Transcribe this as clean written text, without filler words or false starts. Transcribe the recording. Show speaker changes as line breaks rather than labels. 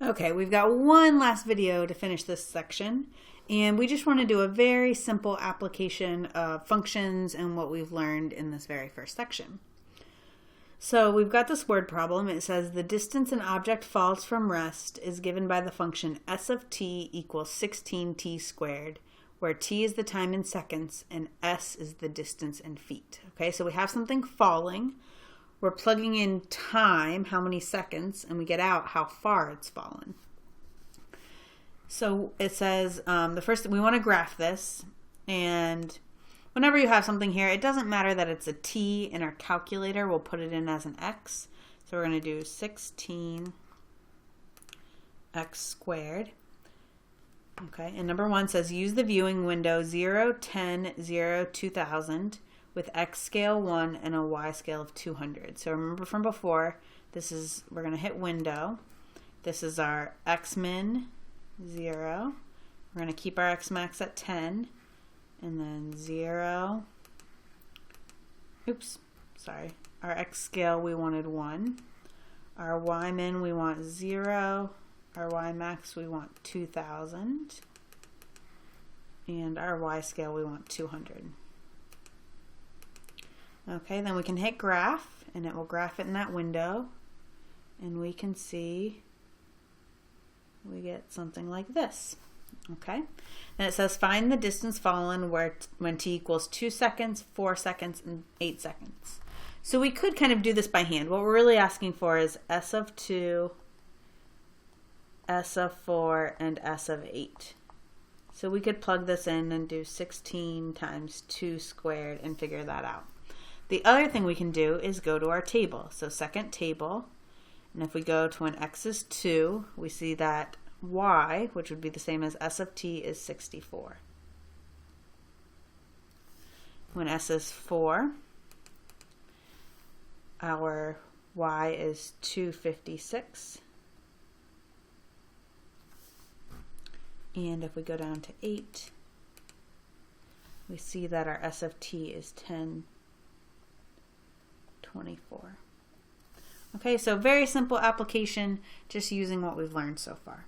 Okay, we've got one last video to finish this section, and we just want to do a very simple application of functions and what we've learned in this very first section. So we've got this word problem. It says the distance an object falls from rest is given by the function s of t equals 16t squared, where t is the time in seconds and s is the distance in feet. Okay, so we have something falling. We're plugging in time, how many seconds, and we get out how far it's fallen. So it says we want to graph this, and whenever you have something here, it doesn't matter that it's a t in our calculator. We'll put it in as an x. So we're going to do 16x squared. Okay, and number 1 says use the viewing window 0, 10, 0, 2000 with x scale 1 and a y scale of 200. So remember from before, we're going to hit window. This is our x min 0. We're going to keep our x max at 10. And then 0. Our x scale we wanted 1. Our y min we want 0. Our y max we want 2000. And our y scale we want 200. Okay, then we can hit graph, and it will graph it in that window. And we can see we get something like this. Okay, then it says find the distance fallen when t equals 2 seconds, 4 seconds, and 8 seconds. So we could kind of do this by hand. What we're really asking for is s of 2, s of 4, and s of 8. So we could plug this in and do 16 times 2 squared and figure that out. The other thing we can do is go to our table. So second table, and if we go to when x is 2, we see that y, which would be the same as s of t, is 64. When s is 4, our y is 256. And if we go down to 8, we see that our s of t is 1024. Okay, so very simple application, just using what we've learned so far.